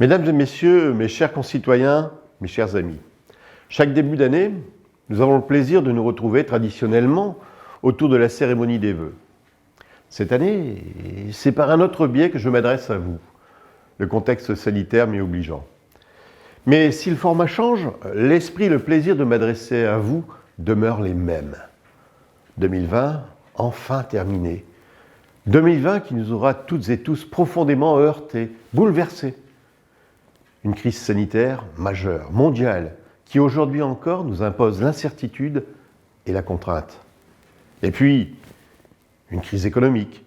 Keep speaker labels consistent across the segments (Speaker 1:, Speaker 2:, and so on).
Speaker 1: Mesdames et messieurs, mes chers concitoyens, mes chers amis, chaque début d'année, nous avons le plaisir de nous retrouver traditionnellement autour de la cérémonie des vœux. Cette année, c'est par un autre biais que je m'adresse à vous, le contexte sanitaire m'y obligeant. Mais si le format change, l'esprit et le plaisir de m'adresser à vous demeurent les mêmes. 2020, enfin terminé. 2020 qui nous aura toutes et tous profondément heurtés, bouleversés. Une crise sanitaire majeure, mondiale, qui aujourd'hui encore nous impose l'incertitude et la contrainte. Et puis, une crise économique,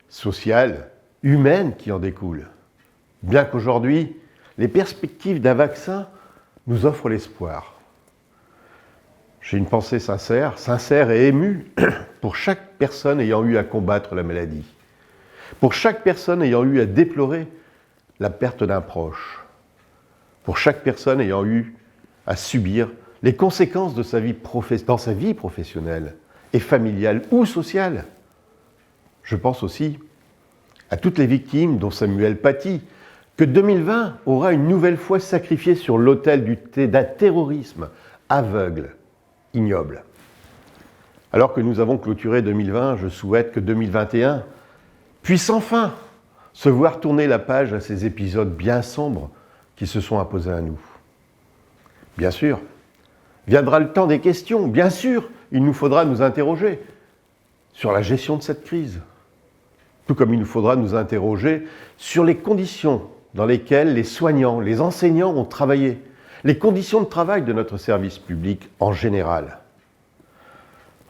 Speaker 1: sociale, humaine qui en découle. Bien qu'aujourd'hui, les perspectives d'un vaccin nous offrent l'espoir. J'ai une pensée sincère et émue pour chaque personne ayant eu à combattre la maladie, pour chaque personne ayant eu à déplorer la perte d'un proche, pour chaque personne ayant eu à subir les conséquences de sa vie dans sa vie professionnelle et familiale ou sociale. Je pense aussi à toutes les victimes dont Samuel Paty, que 2020 aura une nouvelle fois sacrifié sur l'autel d'un terrorisme aveugle, ignoble. Alors que nous avons clôturé 2020, je souhaite que 2021 puisse enfin se voir tourner la page à ces épisodes bien sombres qui se sont imposés à nous. Bien sûr, viendra le temps des questions. Bien sûr, il nous faudra nous interroger sur la gestion de cette crise. Tout comme il nous faudra nous interroger sur les conditions dans lesquelles les soignants, les enseignants ont travaillé, les conditions de travail de notre service public en général.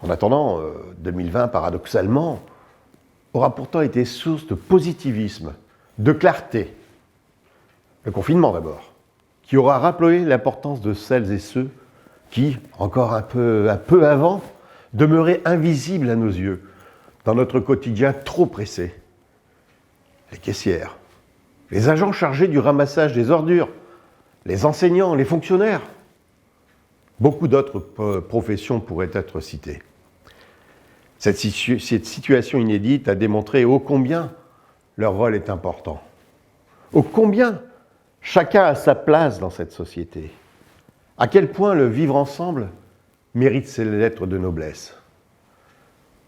Speaker 1: En attendant, 2020, paradoxalement, aura pourtant été source de positivisme, de clarté. Le confinement d'abord, qui aura rappelé l'importance de celles et ceux qui, encore un peu avant, demeuraient invisibles à nos yeux, dans notre quotidien trop pressé. Les caissières, les agents chargés du ramassage des ordures, les enseignants, les fonctionnaires. Beaucoup d'autres professions pourraient être citées. Cette situation inédite a démontré ô combien leur rôle est important. Ô combien chacun a sa place dans cette société. À quel point le vivre ensemble mérite ses lettres de noblesse.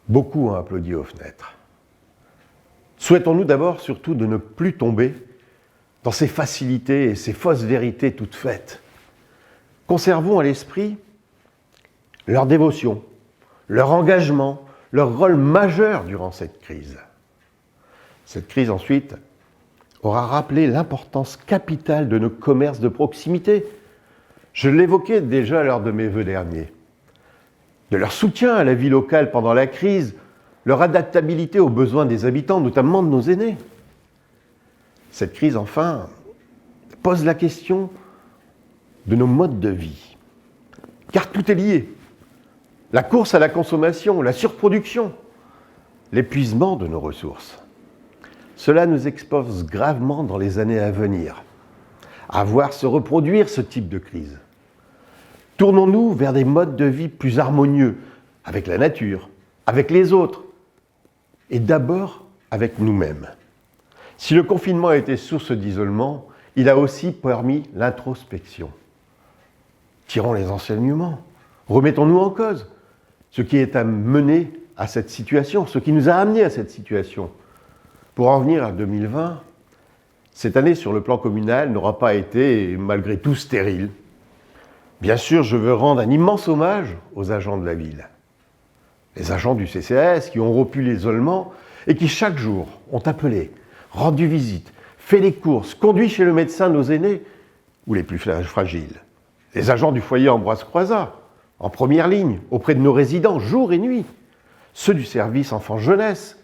Speaker 1: Beaucoup ont applaudi aux fenêtres. Souhaitons-nous d'abord surtout de ne plus tomber dans ces facilités et ces fausses vérités toutes faites. Conservons à l'esprit leur dévotion, leur engagement, leur rôle majeur durant cette crise. Cette crise ensuite aura rappelé l'importance capitale de nos commerces de proximité. Je l'évoquais déjà lors de mes vœux derniers. De leur soutien à la vie locale pendant la crise, leur adaptabilité aux besoins des habitants, notamment de nos aînés. Cette crise, enfin, pose la question de nos modes de vie. Car tout est lié. La course à la consommation, la surproduction, l'épuisement de nos ressources. Cela nous expose gravement dans les années à venir, à voir se reproduire ce type de crise. Tournons-nous vers des modes de vie plus harmonieux avec la nature, avec les autres, et d'abord avec nous-mêmes. Si le confinement a été source d'isolement, il a aussi permis l'introspection. Tirons les enseignements, remettons-nous en cause ce qui est amené à cette situation, ce qui nous a amenés à cette situation. Pour en venir à 2020, cette année sur le plan communal n'aura pas été, malgré tout, stérile. Bien sûr, je veux rendre un immense hommage aux agents de la ville. Les agents du CCAS qui ont rompu l'isolement et qui chaque jour ont appelé, rendu visite, fait les courses, conduit chez le médecin nos aînés ou les plus fragiles. Les agents du foyer Ambroise Croizat, en première ligne, auprès de nos résidents, jour et nuit. Ceux du service enfants-jeunesse,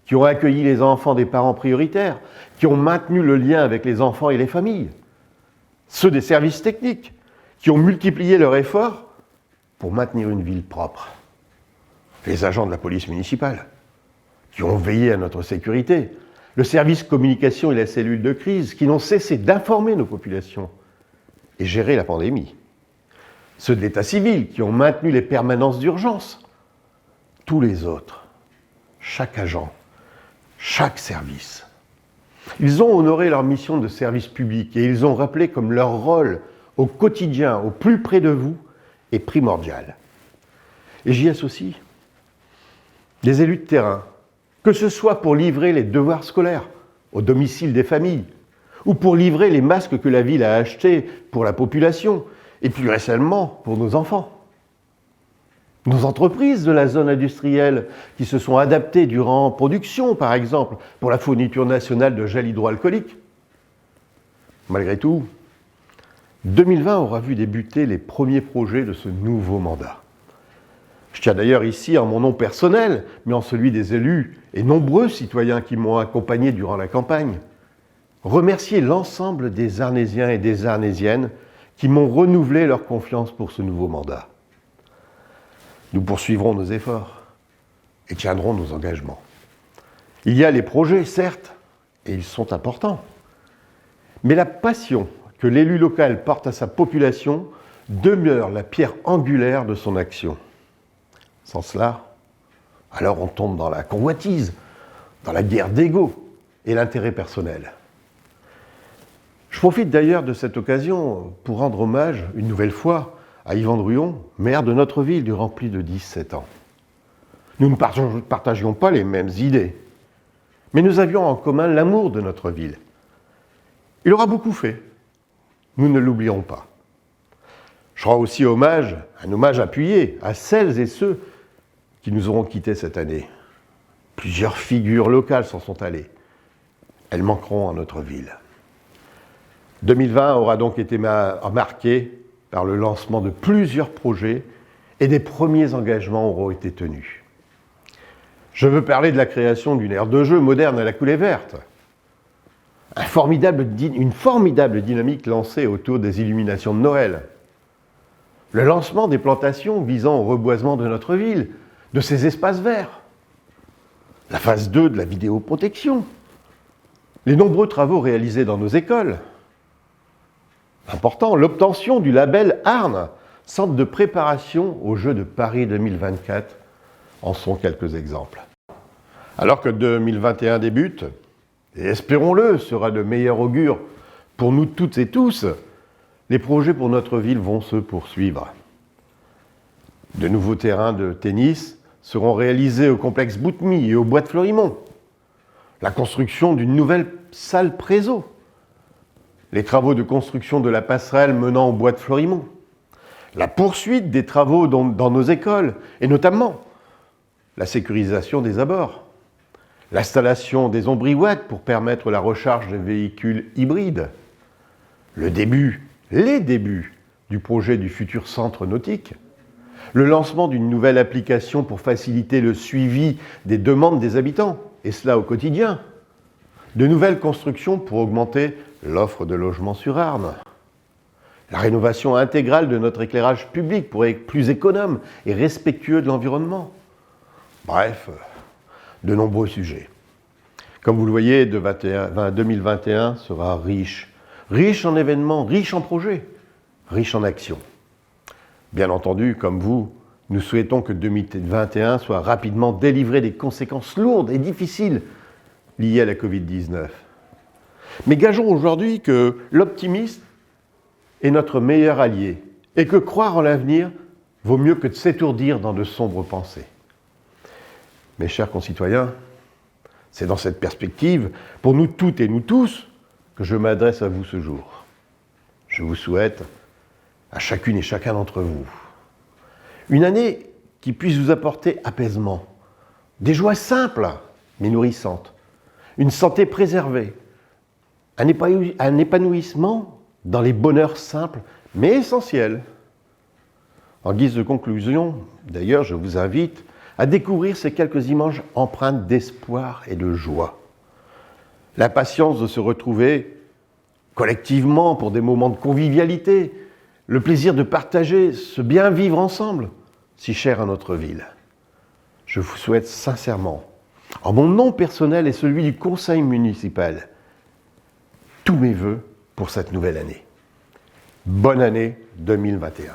Speaker 1: qui ont accueilli les enfants des parents prioritaires, qui ont maintenu le lien avec les enfants et les familles. Ceux des services techniques, qui ont multiplié leurs efforts pour maintenir une ville propre. Les agents de la police municipale, qui ont veillé à notre sécurité. Le service communication et la cellule de crise, qui n'ont cessé d'informer nos populations et gérer la pandémie. Ceux de l'état civil, qui ont maintenu les permanences d'urgence. Tous les autres, chaque agent, chaque service. Ils ont honoré leur mission de service public et ils ont rappelé comme leur rôle au quotidien, au plus près de vous, est primordial. Et j'y associe les élus de terrain, que ce soit pour livrer les devoirs scolaires au domicile des familles, ou pour livrer les masques que la ville a achetés pour la population, et plus récemment pour nos enfants. Nos entreprises de la zone industrielle qui se sont adaptées durant production, par exemple, pour la fourniture nationale de gel hydroalcoolique. Malgré tout, 2020 aura vu débuter les premiers projets de ce nouveau mandat. Je tiens d'ailleurs ici, en mon nom personnel, mais en celui des élus et nombreux citoyens qui m'ont accompagné durant la campagne, remercier l'ensemble des Arnésiens et des Arnésiennes qui m'ont renouvelé leur confiance pour ce nouveau mandat. Nous poursuivrons nos efforts et tiendrons nos engagements. Il y a les projets, certes, et ils sont importants, mais la passion que l'élu local porte à sa population demeure la pierre angulaire de son action. Sans cela, alors on tombe dans la convoitise, dans la guerre d'ego et l'intérêt personnel. Je profite d'ailleurs de cette occasion pour rendre hommage, une nouvelle fois, à Yvan Druon, maire de notre ville durant plus de 17 ans. Nous ne partagions pas les mêmes idées, mais nous avions en commun l'amour de notre ville. Il aura beaucoup fait. Nous ne l'oublierons pas. Je rends aussi un hommage appuyé à celles et ceux qui nous auront quittés cette année. Plusieurs figures locales s'en sont allées. Elles manqueront à notre ville. 2020 aura donc été marqué par le lancement de plusieurs projets et des premiers engagements auront été tenus. Je veux parler de la création d'une aire de jeu moderne à la coulée verte. Une formidable dynamique lancée autour des illuminations de Noël. Le lancement des plantations visant au reboisement de notre ville, de ses espaces verts. La phase 2 de la vidéoprotection. Les nombreux travaux réalisés dans nos écoles. Important, l'obtention du label Arnes, centre de préparation aux Jeux de Paris 2024, en sont quelques exemples. Alors que 2021 débute, et espérons-le, sera de meilleur augure pour nous toutes et tous, les projets pour notre ville vont se poursuivre. De nouveaux terrains de tennis seront réalisés au complexe Boutmy et au bois de Florimont. La construction d'une nouvelle salle Préso. Les travaux de construction de la passerelle menant au bois de Florimont. La poursuite des travaux dans nos écoles, et notamment la sécurisation des abords. L'installation des ombriwatts pour permettre la recharge des véhicules hybrides. Les débuts du projet du futur centre nautique. Le lancement d'une nouvelle application pour faciliter le suivi des demandes des habitants, et cela au quotidien. De nouvelles constructions pour augmenter l'offre de logements sur Arnes. La rénovation intégrale de notre éclairage public pour être plus économe et respectueux de l'environnement. Bref, de nombreux sujets. Comme vous le voyez, 2021 sera riche en événements, riche en projets, riche en actions. Bien entendu, comme vous, nous souhaitons que 2021 soit rapidement délivré des conséquences lourdes et difficiles liées à la Covid-19. Mais gageons aujourd'hui que l'optimisme est notre meilleur allié et que croire en l'avenir vaut mieux que de s'étourdir dans de sombres pensées. Mes chers concitoyens, c'est dans cette perspective, pour nous toutes et nous tous, que je m'adresse à vous ce jour. Je vous souhaite, à chacune et chacun d'entre vous, une année qui puisse vous apporter apaisement, des joies simples mais nourrissantes, une santé préservée, un épanouissement dans les bonheurs simples mais essentiels. En guise de conclusion, d'ailleurs, je vous invite à découvrir ces quelques images empreintes d'espoir et de joie. L'impatience de se retrouver collectivement pour des moments de convivialité, le plaisir de partager ce bien vivre ensemble, si cher à notre ville. Je vous souhaite sincèrement, en mon nom personnel et celui du conseil municipal, tous mes vœux pour cette nouvelle année. Bonne année 2021.